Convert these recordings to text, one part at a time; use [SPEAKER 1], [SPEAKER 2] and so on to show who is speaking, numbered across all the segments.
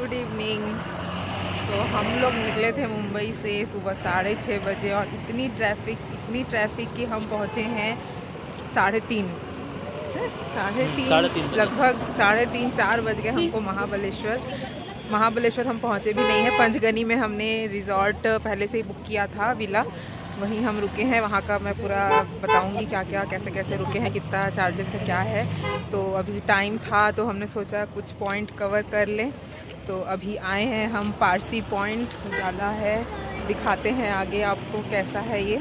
[SPEAKER 1] Good evening. तो हम लोग निकले थे मुंबई से सुबह 6:30 बजे और इतनी ट्रैफिक कि हम पहुँचे हैं 3:30 साढ़े तीन
[SPEAKER 2] 3:30 बजे।
[SPEAKER 1] लगभग 3:30-4 बज गए हमको महाबलेश्वर हम पहुँचे भी नहीं है। पंचगनी में हमने रिज़ॉर्ट पहले से ही बुक किया था, विला, वहीं हम रुके हैं। वहाँ का मैं पूरा बताऊंगी क्या क्या कैसे कैसे रुके हैं, कितना चार्जेस है, क्या है। तो अभी टाइम था तो हमने सोचा कुछ पॉइंट कवर कर लें। तो अभी आए हैं हम पारसी पॉइंट, उजाला है, दिखाते हैं आगे आपको कैसा है ये।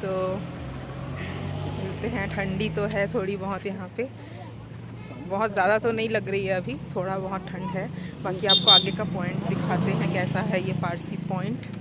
[SPEAKER 1] तो मिलते हैं। ठंडी तो है थोड़ी बहुत यहाँ पे, बहुत ज़्यादा तो नहीं लग रही है अभी, थोड़ा बहुत ठंड है। बाकी आपको आगे का पॉइंट दिखाते हैं कैसा है ये पारसी पॉइंट।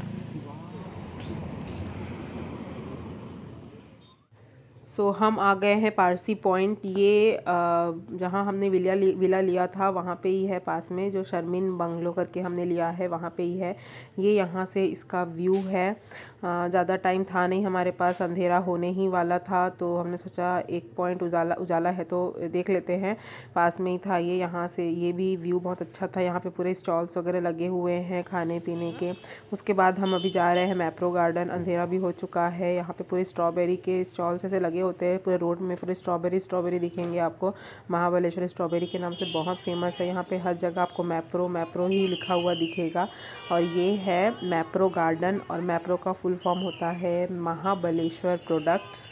[SPEAKER 1] हम आ गए हैं पारसी पॉइंट। ये जहाँ हमने विला लिया था वहाँ पे ही है, पास में जो शर्मिन बंगलो करके हमने लिया है वहाँ पे ही है। ये यहाँ से इसका व्यू है। ज़्यादा टाइम था नहीं हमारे पास, अंधेरा होने ही वाला था, तो हमने सोचा एक पॉइंट उजाला है तो देख लेते हैं। पास में ही था ये, यहाँ से ये भी व्यू बहुत अच्छा था। यहाँ पे पूरे स्टॉल्स वगैरह लगे हुए हैं खाने पीने के। उसके बाद हम अभी जा रहे हैं मैप्रो गार्डन। अंधेरा भी हो चुका है। यहाँ पे पूरे स्ट्रॉबेरी के स्टॉल्स ऐसे लगे होते हैं, पूरे रोड में पूरे स्ट्रॉबेरी दिखेंगे आपको। महाबलेश्वर स्ट्रॉबेरी के नाम से बहुत फेमस है। यहाँ पे हर जगह आपको मैप्रो ही लिखा हुआ दिखेगा। और ये है मैप्रो गार्डन, और मैप्रो का फुल फॉर्म होता है महाबलेश्वर प्रोडक्ट्स।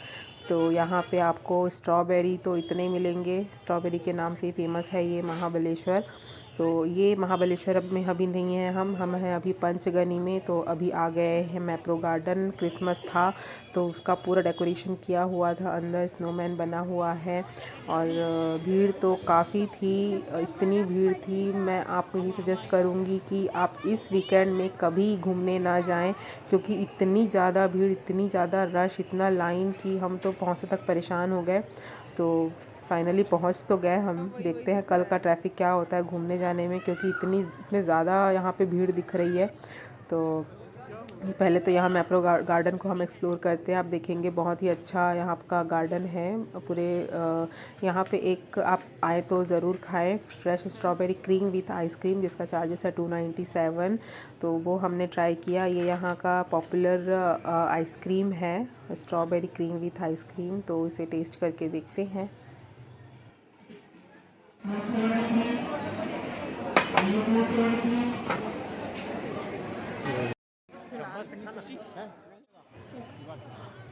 [SPEAKER 1] तो यहाँ पे आपको स्ट्रॉबेरी तो इतने मिलेंगे, स्ट्रॉबेरी के नाम से ही फेमस है ये महाबलेश्वर। तो ये महाबलेश्वर अब में अभी नहीं है, हम हैं अभी पंचगनी में। तो अभी आ गए हैं मैप्रो गार्डन। क्रिसमस था तो उसका पूरा डेकोरेशन किया हुआ था, अंदर स्नोमैन बना हुआ है। और भीड़ तो काफ़ी थी, इतनी भीड़ थी। मैं आपको यही सजेस्ट करूँगी कि आप इस वीकेंड में कभी घूमने ना जाएं, क्योंकि इतनी ज़्यादा भीड़, इतनी ज़्यादा रश, इतना लाइन कि हम तो पहुँचने तक परेशान हो गए। तो फाइनली पहुंच तो गए हम। देखते हैं कल का ट्रैफिक क्या होता है घूमने जाने में, क्योंकि इतने ज़्यादा यहाँ पे भीड़ दिख रही है। तो पहले तो यहाँ मैप्रो गार्डन को हम एक्सप्लोर करते हैं। आप देखेंगे बहुत ही अच्छा यहाँ का गार्डन है पूरे। यहाँ पे एक आप आए तो ज़रूर खाएं fresh strawberry cream with ice cream, जिसका चार्जेस है 297। तो वो हमने ट्राई किया। ये यहाँ का पॉपुलर आइसक्रीम है, स्ट्रॉबेरी क्रीम विथ आइसक्रीम। तो इसे टेस्ट करके देखते हैं।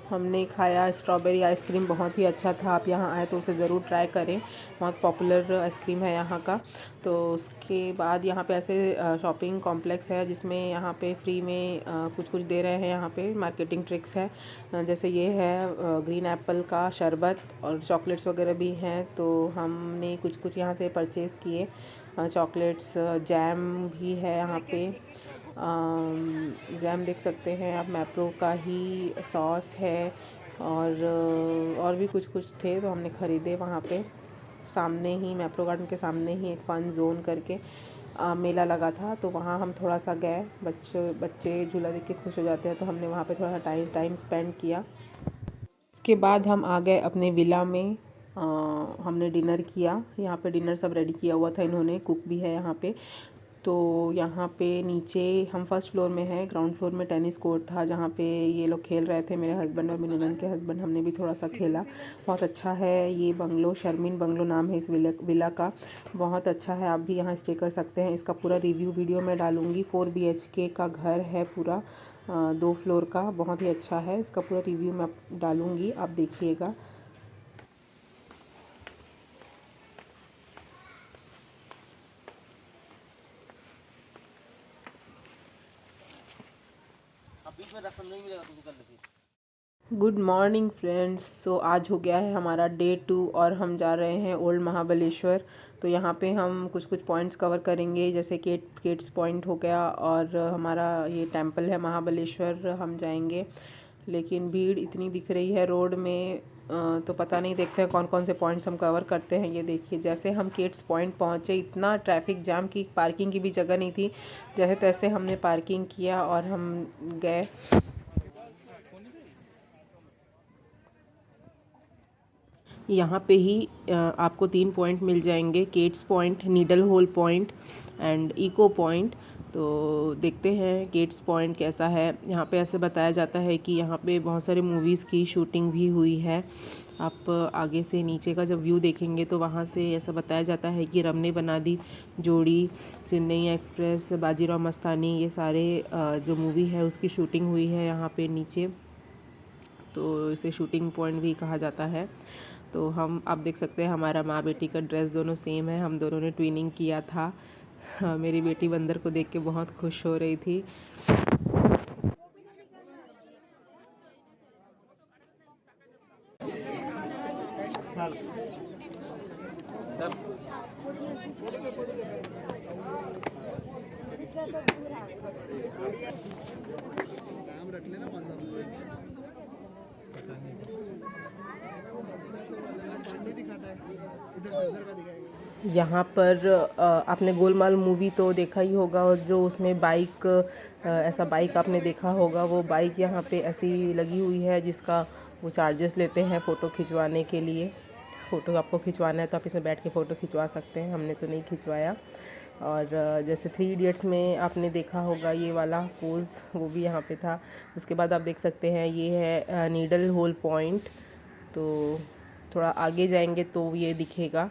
[SPEAKER 1] हमने खाया स्ट्रॉबेरी आइसक्रीम, बहुत ही अच्छा था। आप यहाँ आए तो उसे ज़रूर ट्राई करें, बहुत पॉपुलर आइसक्रीम है यहाँ का। तो उसके बाद यहाँ पे ऐसे शॉपिंग कॉम्प्लेक्स है जिसमें यहाँ पे फ्री में कुछ कुछ दे रहे हैं। यहाँ पे मार्केटिंग ट्रिक्स है, जैसे ये है ग्रीन एप्पल का शरबत, और चॉकलेट्स वगैरह भी हैं। तो हमने कुछ कुछ यहाँ से परचेज़ किए, चॉकलेट्स, जैम भी है यहाँ पे। जैम देख सकते हैं आप, मैप्रो का ही सॉस है, और भी कुछ कुछ थे तो हमने ख़रीदे वहाँ पे। सामने ही मैप्रो गार्डन के सामने ही एक फन जोन करके मेला लगा था, तो वहाँ हम थोड़ा सा गए। बच्चे झूला देख के खुश हो जाते हैं, तो हमने वहाँ पे थोड़ा सा टाइम स्पेंड किया। इसके बाद हम आ गए अपने विला में। हमने डिनर किया। यहाँ पे डिनर सब रेडी किया हुआ था इन्होंने, कुक भी है यहाँ पे। तो यहाँ पे नीचे हम फर्स्ट फ्लोर में है, ग्राउंड फ्लोर में टेनिस कोर्ट था जहाँ पे ये लोग खेल रहे थे, मेरे हस्बैंड और मेरे ननद के हस्बैंड। हमने भी थोड़ा सा खेला। बहुत अच्छा है ये बंगलो, शर्मिन बंगलो नाम है इस विला का। बहुत अच्छा है, आप भी यहाँ स्टे कर सकते हैं। इसका पूरा रिव्यू वीडियो मैं डालूँगी। 4 BHK का घर है पूरा, 2 फ्लोर का, बहुत ही अच्छा है। इसका पूरा रिव्यू मैं डालूँगी, आप देखिएगा।
[SPEAKER 2] बीच में रास्ता नहीं मिलेगा तो कर लेते।
[SPEAKER 1] Good morning friends. सो आज हो गया है हमारा डे 2 और हम जा रहे हैं ओल्ड महाबलेश्वर। तो यहाँ पे हम कुछ कुछ पॉइंट्स कवर करेंगे, जैसे केट्स पॉइंट हो गया, और हमारा ये टेंपल है महाबलेश्वर, हम जाएंगे। लेकिन भीड़ इतनी दिख रही है रोड में, तो पता नहीं, देखते हैं कौन कौन से पॉइंट्स हम कवर करते हैं। ये देखिए, जैसे हम केट्स पॉइंट पहुँचे इतना ट्रैफिक जाम की पार्किंग की भी जगह नहीं थी। जैसे तैसे हमने पार्किंग किया और हम गए। यहाँ पे ही आपको 3 पॉइंट मिल जाएंगे, Kate's Point, Needle Hole Point and Echo Point. तो देखते हैं गेट्स पॉइंट कैसा है। यहाँ पे ऐसे बताया जाता है कि यहाँ पे बहुत सारे मूवीज़ की शूटिंग भी हुई है। आप आगे से नीचे का जब व्यू देखेंगे तो वहाँ से ऐसा बताया जाता है कि रब ने बना दी जोड़ी, चेन्नई एक्सप्रेस, बाजीराव मस्तानी, ये सारे जो मूवी है उसकी शूटिंग हुई है यहाँ पे नीचे। तो इसे शूटिंग पॉइंट भी कहा जाता है। तो हम आप देख सकते हैं हमारा माँ बेटी का ड्रेस दोनों सेम है, हम दोनों ने ट्विनिंग किया था। मेरी बेटी बंदर को देख के बहुत खुश हो रही थी। यहाँ पर आपने गोलमाल मूवी तो देखा ही होगा, और जो उसमें बाइक ऐसा बाइक आपने देखा होगा, वो बाइक यहाँ पे ऐसी लगी हुई है जिसका वो चार्जेस लेते हैं फ़ोटो खिंचवाने के लिए। फ़ोटो आपको खिंचवाना है तो आप इसमें बैठ के फ़ोटो खिंचवा सकते हैं, हमने तो नहीं खिंचवाया। और जैसे 3 इडियट्स में आपने देखा होगा ये वाला पोज़, वो भी यहाँ पे था। उसके बाद आप देख सकते हैं ये है नीडल होल पॉइंट। तो थोड़ा आगे जाएंगे तो ये दिखेगा।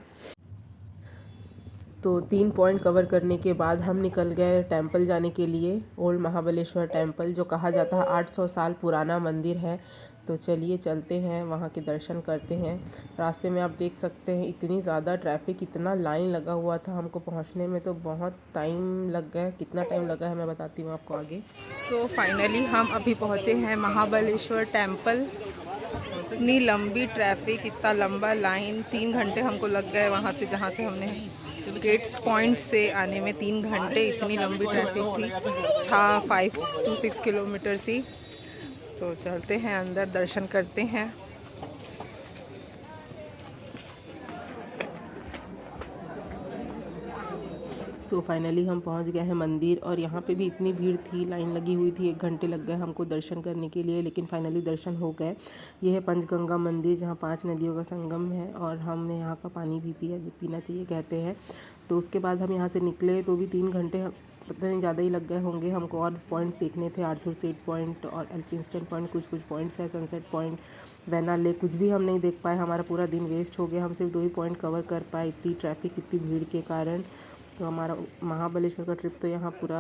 [SPEAKER 1] तो 3 पॉइंट कवर करने के बाद हम निकल गए टेंपल जाने के लिए, ओल्ड महाबलेश्वर टेंपल, जो कहा जाता है 800 साल पुराना मंदिर है। तो चलिए चलते हैं, वहाँ के दर्शन करते हैं। रास्ते में आप देख सकते हैं इतनी ज़्यादा ट्रैफिक, इतना लाइन लगा हुआ था, हमको पहुँचने में तो बहुत टाइम लग गया। कितना टाइम लगा है मैं बताती हूँ आपको आगे।
[SPEAKER 3] सो फाइनली हम अभी पहुँचे हैं महाबलेश्वर टेंपल। इतनी लंबी ट्रैफिक, इतना लंबा लाइन, 3 घंटे हमको लग गए वहाँ से, जहाँ से हमने गेट्स पॉइंट से आने में 3 घंटे। इतनी लंबी ट्रैफिक थी, था 5 to 6 किलोमीटर ही। तो चलते हैं अंदर, दर्शन करते हैं।
[SPEAKER 1] सो फाइनली हम पहुंच गए हैं मंदिर, और यहाँ पे भी इतनी भीड़ थी, लाइन लगी हुई थी, 1 घंटे लग गए हमको दर्शन करने के लिए, लेकिन फाइनली दर्शन हो गए। ये है पंचगंगा मंदिर, जहाँ 5 नदियों का संगम है, और हमने यहाँ का पानी भी पिया, जो पीना चाहिए कहते हैं। तो उसके बाद हम यहाँ से निकले तो भी 3 घंटे पता नहीं ज़्यादा ही लग गए होंगे हमको। और पॉइंट्स देखने थे, आर्थर सीट पॉइंट और एल्फिंस्टन पॉइंट, कुछ पॉइंट्स है, सनसेट पॉइंट, वैना लेक, कुछ भी हम नहीं देख पाए। हमारा पूरा दिन वेस्ट हो गया, हम सिर्फ 2 ही पॉइंट कवर कर पाए, इतनी ट्रैफिक, इतनी भीड़ के कारण। तो हमारा महाबलेश्वर का ट्रिप तो यहाँ पूरा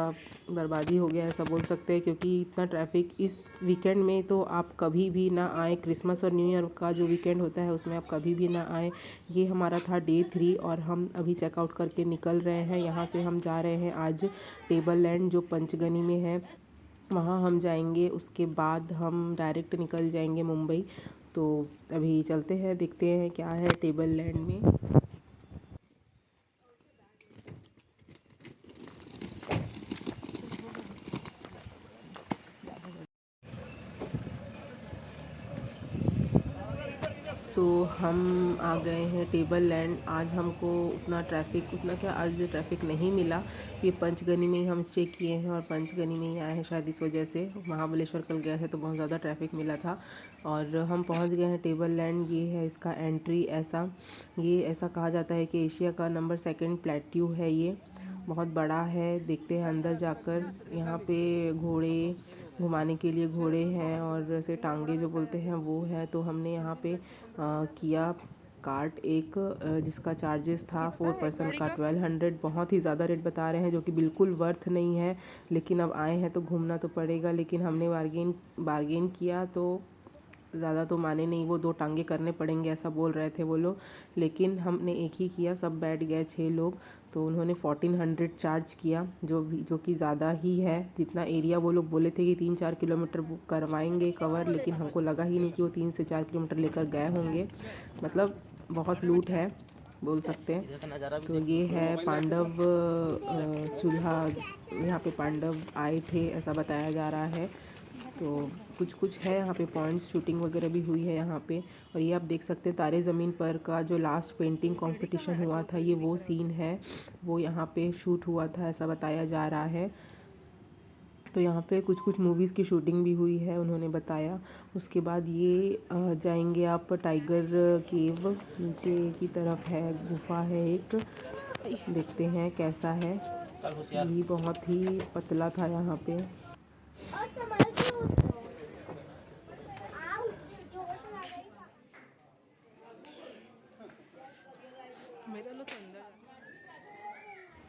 [SPEAKER 1] बर्बादी हो गया, ऐसा बोल सकते हैं, क्योंकि इतना ट्रैफिक इस वीकेंड में तो आप कभी भी ना आए। क्रिसमस और न्यू ईयर का जो वीकेंड होता है उसमें आप कभी भी ना आए। ये हमारा था डे 3, और हम अभी चेकआउट करके निकल रहे हैं। यहाँ से हम जा रहे हैं आज टेबल लैंड, जो पंचगनी में है, वहाँ हम जाएंगे। उसके बाद हम डायरेक्ट निकल जाएंगे मुंबई। तो अभी चलते हैं, देखते हैं क्या है टेबल लैंड में। सो हम आ गए हैं टेबल लैंड। आज हमको उतना क्या आज ट्रैफिक नहीं मिला। ये पंचगनी में ही हम स्टे किए हैं, और पंचगनी में ही आए हैं शायद, इस वजह से। महाबलेश्वर कल गए थे तो बहुत ज़्यादा ट्रैफिक मिला था। और हम पहुंच गए हैं टेबल लैंड। ये है इसका एंट्री। ये ऐसा कहा जाता है कि एशिया का नंबर 2 प्लेट्यू है, ये बहुत बड़ा है। देखते हैं अंदर जाकर। यहाँ पे घोड़े घुमाने के लिए घोड़े हैं, और ऐसे टांगे जो बोलते हैं वो है। तो हमने यहाँ पे किया कार्ट एक, जिसका चार्जेस था 4 पर्सन का 1200। बहुत ही ज़्यादा रेट बता रहे हैं, जो कि बिल्कुल वर्थ नहीं है, लेकिन अब आए हैं तो घूमना तो पड़ेगा। लेकिन हमने बार्गेन किया तो ज़्यादा तो माने नहीं, वो 2 टांगे करने पड़ेंगे ऐसा बोल रहे थे वो लोग, लेकिन हमने एक ही किया। सब बैठ गए 6 लोग, तो उन्होंने 1400 चार्ज किया, जो कि ज़्यादा ही है। जितना एरिया वो लोग बोले थे कि 3-4 किलोमीटर बुक करवाएंगे कवर, लेकिन हमको लगा ही नहीं कि वो 3 से 4 किलोमीटर लेकर गए होंगे। मतलब बहुत लूट है बोल सकते हैं। तो ये है पांडव चूल्हा, यहाँ पे पांडव आए थे ऐसा बताया जा रहा है। तो कुछ है यहाँ पे पॉइंट्स, शूटिंग वगैरह भी हुई है यहाँ पे। और ये आप देख सकते हैं तारे ज़मीन पर का जो लास्ट पेंटिंग कंपटीशन हुआ था, ये वो सीन है, वो यहाँ पे शूट हुआ था ऐसा बताया जा रहा है। तो यहाँ पे कुछ मूवीज़ की शूटिंग भी हुई है उन्होंने बताया। उसके बाद ये जाएंगे आप टाइगर केव, नीचे की तरफ है, गुफा है एक, देखते हैं कैसा है।
[SPEAKER 2] कल होशियार।
[SPEAKER 1] घी बहुत ही पतला था यहाँ पे।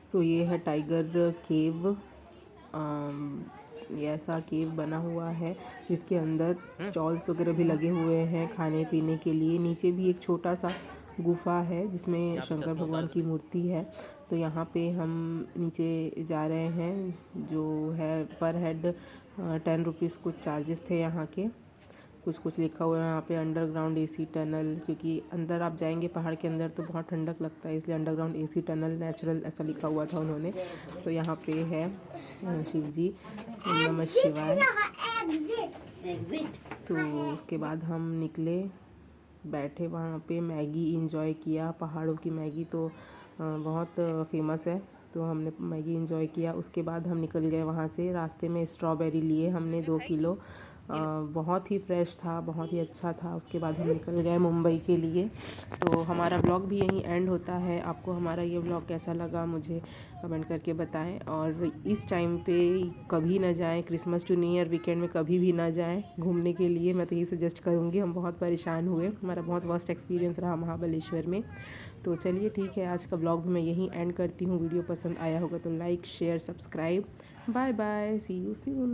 [SPEAKER 1] सो ये है टाइगर केव। ये ऐसा केव बना हुआ है जिसके अंदर स्टॉल्स वगैरह भी लगे हुए हैं खाने पीने के लिए। नीचे भी एक छोटा सा गुफा है जिसमें शंकर भगवान की मूर्ति है। तो यहाँ पे हम नीचे जा रहे हैं, जो है पर हेड 10 रुपीज़ कुछ चार्जेस थे यहाँ के। कुछ लिखा हुआ है यहाँ पे अंडरग्राउंड एसी टनल, क्योंकि अंदर आप जाएंगे पहाड़ के अंदर तो बहुत ठंडक लगता है, इसलिए अंडरग्राउंड एसी टनल नेचुरल ऐसा लिखा हुआ था उन्होंने। तो यहाँ पे है शिव जी, नमः शिवाय। तो उसके बाद हम निकले, बैठे वहाँ पे, मैगी इंजॉय किया। पहाड़ों की मैगी तो बहुत फेमस है, तो हमने मैगी इंजॉय किया। उसके बाद हम निकल गए वहाँ से। रास्ते में स्ट्रॉबेरी लिए हमने 2 किलो, बहुत ही फ्रेश था, बहुत ही अच्छा था। उसके बाद हम निकल गए मुंबई के लिए। तो हमारा ब्लॉग भी यहीं एंड होता है। आपको हमारा ये ब्लॉग कैसा लगा मुझे कमेंट करके बताएं। और इस टाइम पे कभी ना जाएं, Christmas to New Year weekend में कभी भी ना जाएं घूमने के लिए। मैं तो यही सजेस्ट करूँगी। हम बहुत परेशान हुए, हमारा बहुत वर्स्ट एक्सपीरियंस रहा महाबलेश्वर में। तो चलिए ठीक है, आज का ब्लॉग मैं यहीं एंड करती हूँ। वीडियो पसंद आया होगा तो like share subscribe. Bye bye, see you soon.